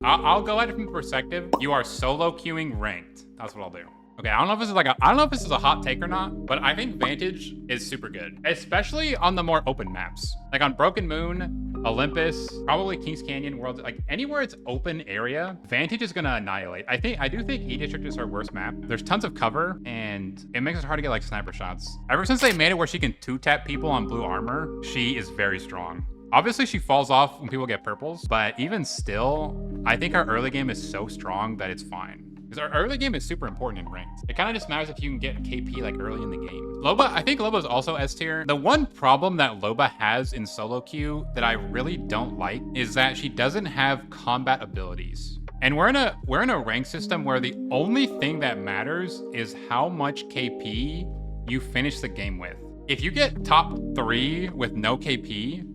I'll go at it from the perspective, you are solo queuing ranked. That's what I'll do. Okay, I don't know if this is I don't know if this is a hot take or not, but I think Vantage is super good, especially on the more open maps. Like on Broken Moon, Olympus, probably Kings Canyon, Worlds, like anywhere it's open area, Vantage is gonna annihilate. I do think E District is her worst map. There's tons of cover and it makes it hard to get like sniper shots. Ever since they made it where she can 2-tap people on blue armor, she is very strong. Obviously, she falls off when people get purples, but even still, I think our early game is so strong that it's fine. Because our early game is super important in ranked. It kind of just matters if you can get KP like early in the game. Loba, I think Loba is also S tier. The one problem that Loba has in solo queue that I really don't like is that she doesn't have combat abilities. And we're in a rank system where the only thing that matters is how much KP you finish the game with. If you get top 3 with no KP,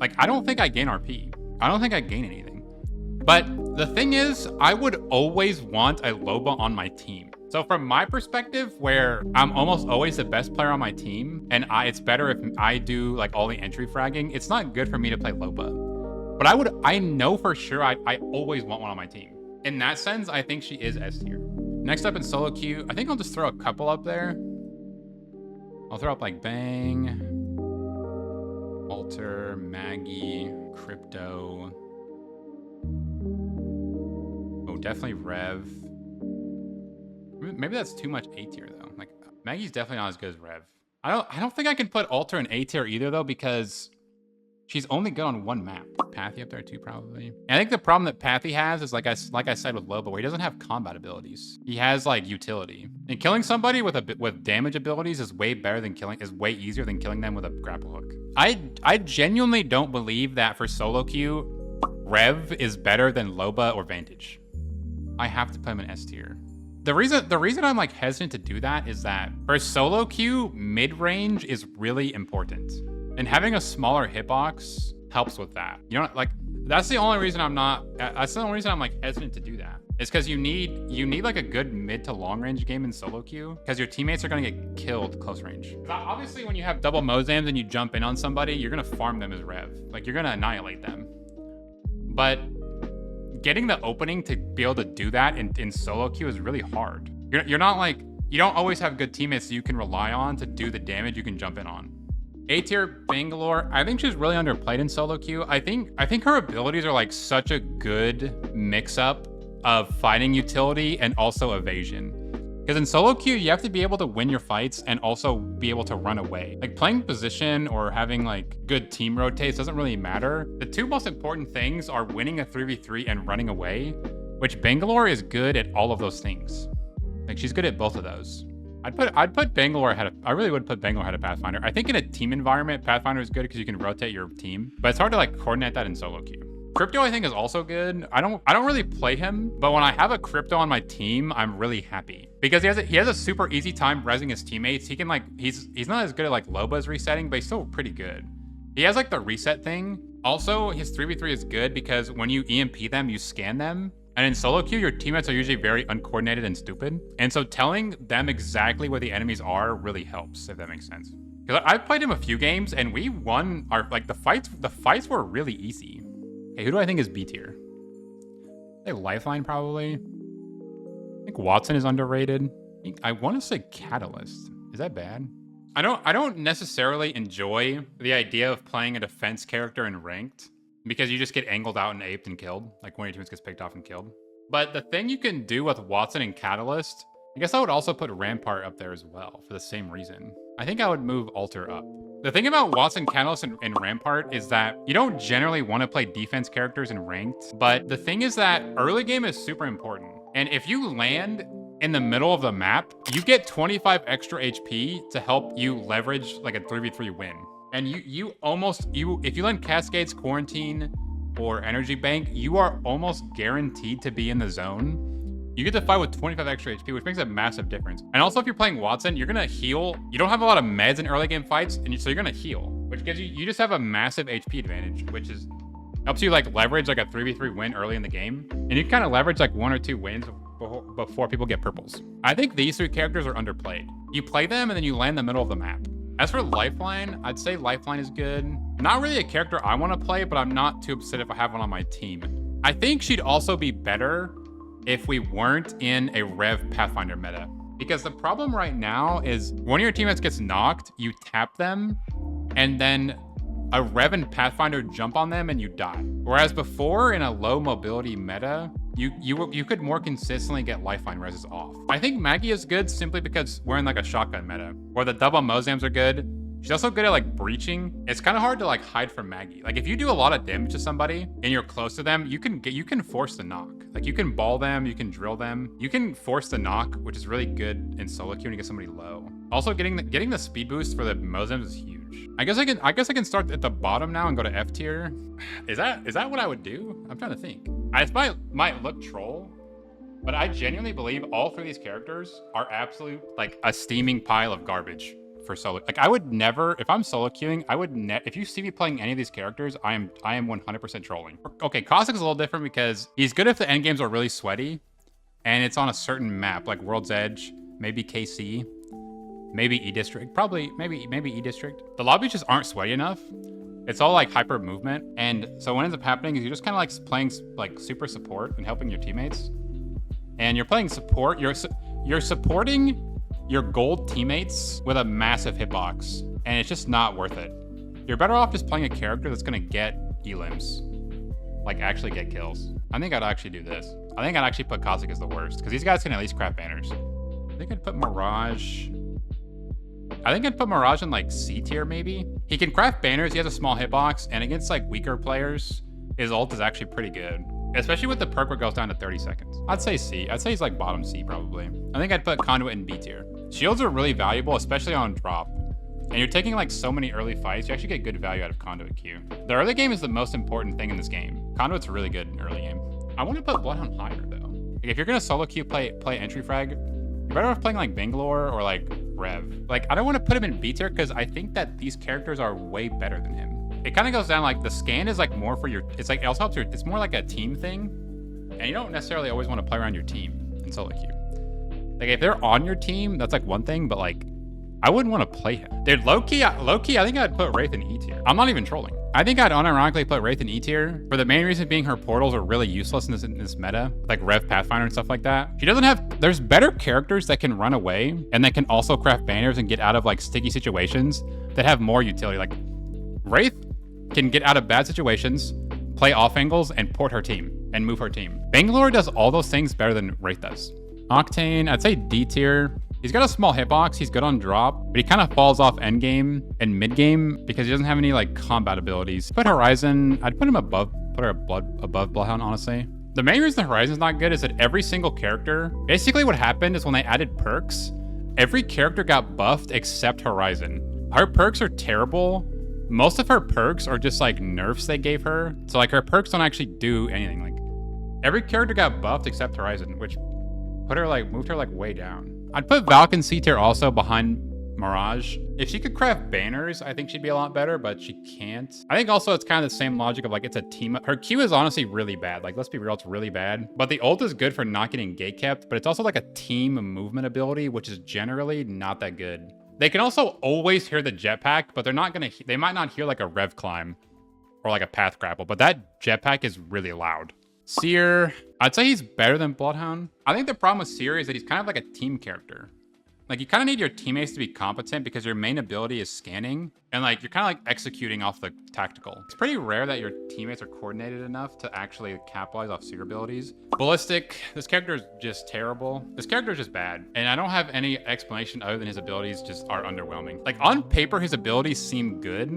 like I don't think I gain RP. I don't think I gain anything. But the thing is, I would always want a Loba on my team. So from my perspective, where I'm almost always the best player on my team, and it's better if I do like all the entry fragging, it's not good for me to play Loba. But I know for sure I always want one on my team. In that sense, I think she is S tier. Next up in solo queue, I think I'll just throw a couple up there. I'll throw up like Bang, Alter, Maggie, Crypto. Oh, definitely Rev. Maybe that's too much A tier though. Like Maggie's definitely not as good as Rev. I don't think I can put Alter in A tier either though, because she's only good on one map. Pathy up there too, probably. And I think the problem that Pathy has is like I said with Loba, where he doesn't have combat abilities. He has like utility. And killing somebody with damage abilities is way easier than killing them with a grapple hook. I genuinely don't believe that for solo queue, Rev is better than Loba or Vantage. I have to put him in S tier. The reason I'm like hesitant to do that is that for solo queue, mid-range is really important. And having a smaller hitbox helps with that. You know, like that's the only reason I'm like hesitant to do that. It's because you need like a good mid to long range game in solo queue, because your teammates are gonna get killed close range. Obviously, when you have double Mozams and you jump in on somebody, you're gonna farm them as Rev. Like you're gonna annihilate them. But getting the opening to be able to do that in solo queue is really hard. You're not like, you don't always have good teammates that you can rely on to do the damage you can jump in on. A tier Bangalore, I think she's really underplayed in solo queue. I think her abilities are like such a good mix up of fighting utility and also evasion. Because in solo queue, you have to be able to win your fights and also be able to run away. Like playing position or having like good team rotates doesn't really matter. The two most important things are winning a 3v3 and running away, which Bangalore is good at all of those things. Like she's good at both of those. I'd put Bangalore ahead of, I really would put Bangalore ahead of Pathfinder. I think in a team environment, Pathfinder is good because you can rotate your team, but it's hard to like coordinate that in solo queue. Crypto, I think, is also good. I don't really play him, but when I have a Crypto on my team, I'm really happy because he has a super easy time resing his teammates. He can like, he's not as good at like Loba's resetting, but he's still pretty good. He has like the reset thing. Also, his 3v3 is good because when you EMP them, you scan them. And in solo queue, your teammates are usually very uncoordinated and stupid. And so telling them exactly where the enemies are really helps, if that makes sense. Because I've played him a few games and we won our, like the fights were really easy. Okay, who do I think is B tier? I think Lifeline probably. I think Wattson is underrated. I want to say Catalyst. Is that bad? I don't necessarily enjoy the idea of playing a defense character in ranked, because you just get angled out and aped and killed. Like one of your teammates gets picked off and killed. But the thing you can do with Wattson and Catalyst, I guess I would also put Rampart up there as well for the same reason. I think I would move Alter up. The thing about Wattson, Catalyst, and Rampart is that you don't generally want to play defense characters in ranked, but the thing is that early game is super important. And if you land in the middle of the map, you get 25 extra HP to help you leverage like a 3v3 win. And if you land Cascades, Quarantine, or Energy Bank, you are almost guaranteed to be in the zone. You get to fight with 25 extra HP, which makes a massive difference. And also, if you're playing Wattson, you're gonna heal. You don't have a lot of meds in early game fights, and so you're gonna heal, which gives you just have a massive HP advantage, which helps you like leverage like a 3v3 win early in the game. And you can kind of leverage like 1 or 2 wins before people get purples. I think these 3 characters are underplayed. You play them, and then you land in the middle of the map. As for Lifeline, I'd say Lifeline is good. Not really a character I want to play, but I'm not too upset if I have one on my team. I think she'd also be better if we weren't in a Rev Pathfinder meta. Because the problem right now is one of your teammates gets knocked, you tap them, and then a Rev and Pathfinder jump on them and you die. Whereas before, in a low mobility meta, you could more consistently get lifeline reses off. I think Maggie is good simply because we're in like a shotgun meta, where the double Mozams are good. She's also good at like breaching. It's kind of hard to like hide from Maggie. Like if you do a lot of damage to somebody and you're close to them, you can force the knock. Like you can ball them, you can drill them, you can force the knock, which is really good in solo queue when you get somebody low. Also getting the speed boost for the Mozams is huge. I guess I can start at the bottom now and go to F tier. Is that what I would do? I'm trying to think. This might look troll, but I genuinely believe all three of these characters are absolute like a steaming pile of garbage for solo. Like I would never, if I'm solo queuing, if you see me playing any of these characters, I am 100% trolling. Okay, Caustic's a little different because he's good if the end games are really sweaty and it's on a certain map, like World's Edge, maybe KC, maybe E District, probably maybe E District. The lobbies just aren't sweaty enough. It's all like hyper movement. And so what ends up happening is you're just kind of like playing like super support and helping your teammates. And you're playing support, you're supporting your gold teammates with a massive hitbox, and it's just not worth it. You're better off just playing a character that's gonna get elims, like actually get kills. I think I'd actually do this. I think I'd actually put Caustic as the worst, because these guys can at least craft banners. I think I'd put Mirage. I think I'd put Mirage in like C tier maybe. He can craft banners, he has a small hitbox, and against like weaker players, his ult is actually pretty good. Especially with the perk where it goes down to 30 seconds. I'd say C. I'd say he's like bottom C probably. I think I'd put Conduit in B tier. Shields are really valuable, especially on drop. And you're taking like so many early fights, you actually get good value out of Conduit Q. The early game is the most important thing in this game. Conduit's really good in early game. I want to put Bloodhound higher though. Like if you're gonna solo queue play entry frag, you're better off playing like Bangalore or like Rev. Like I don't want to put him in B tier because I think that these characters are way better than him. It kind of goes down like the scan is like more for your, it's like it also helps your, it's more like a team thing. And you don't necessarily always want to play around your team in solo queue. Like if they're on your team, that's like one thing, but like I wouldn't want to play him. Dude, low key, I think I'd put Wraith in E tier. I'm not even trolling. I think I'd unironically put Wraith in E tier for the main reason being her portals are really useless in this meta, like Rev Pathfinder and stuff like that. She doesn't have, there's better characters that can run away and that can also craft banners and get out of like sticky situations that have more utility. Like Wraith can get out of bad situations, play off angles, and port her team and move her team. Bangalore does all those things better than Wraith does. Octane, I'd say D tier. He's got a small hitbox, he's good on drop, but he kind of falls off endgame and mid-game because he doesn't have any like combat abilities. Put Horizon, I'd put him above Bloodhound, honestly. The main reason Horizon's not good is that every single character, basically what happened is when they added perks, every character got buffed except Horizon. Her perks are terrible. Most of her perks are just like nerfs they gave her. So like her perks don't actually do anything. Like every character got buffed except Horizon, which put her like, moved her like way down. I'd put Valk in C tier also behind Mirage. If she could craft banners, I think she'd be a lot better, but she can't. I think also it's kind of the same logic of like, it's a team. Her Q is honestly really bad. Like, let's be real, it's really bad. But the ult is good for not getting gate kept, but it's also like a team movement ability, which is generally not that good. They can also always hear the jetpack, but they're not gonna, they might not hear like a rev climb or like a path grapple, but that jetpack is really loud. Seer, I'd say he's better than Bloodhound. I think the problem with Seer is that he's kind of like a team character. Like you kind of need your teammates to be competent because your main ability is scanning and like you're kind of like executing off the tactical. It's pretty rare that your teammates are coordinated enough to actually capitalize off Seer abilities. Ballistic, this character is just terrible. This character is just bad. And I don't have any explanation other than his abilities just are underwhelming. Like on paper, his abilities seem good.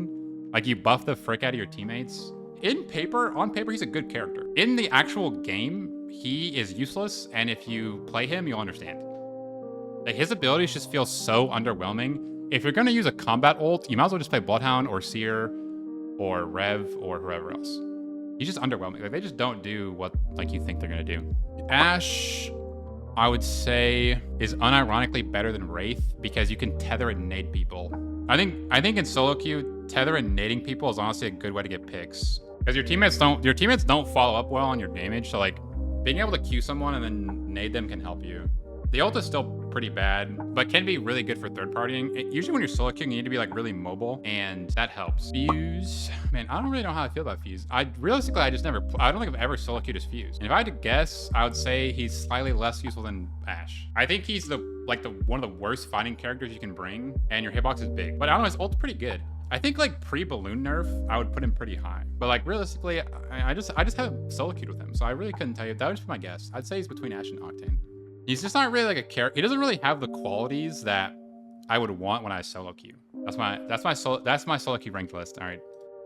Like you buff the frick out of your teammates. On paper, he's a good character. In the actual game, he is useless. And if you play him, you'll understand. Like his abilities just feel so underwhelming. If you're gonna use a combat ult, you might as well just play Bloodhound or Seer or Rev or whoever else. He's just underwhelming. Like they just don't do what like you think they're gonna do. Ashe, I would say, is unironically better than Wraith because you can tether and nade people. I think in solo queue, tether and nading people is honestly a good way to get picks. Because your teammates don't follow up well on your damage. So like being able to queue someone and then nade them can help you. The ult is still pretty bad, but can be really good for third partying. Usually when you're solo queuing, you need to be like really mobile, and that helps. Fuse, man, I don't really know how I feel about Fuse. Realistically, I don't think I've ever solo queued as Fuse. And if I had to guess, I would say he's slightly less useful than Ashe. I think he's one of the worst fighting characters you can bring, and your hitbox is big. But I don't know, his ult's pretty good. I think like pre-balloon nerf, I would put him pretty high. But like realistically, I just haven't solo queued with him, so I really couldn't tell you. That would just be my guess. I'd say he's between Ashe and Octane. He's just not really like a character. He doesn't really have the qualities that I would want when I solo queue. That's my solo queue ranked list. All right,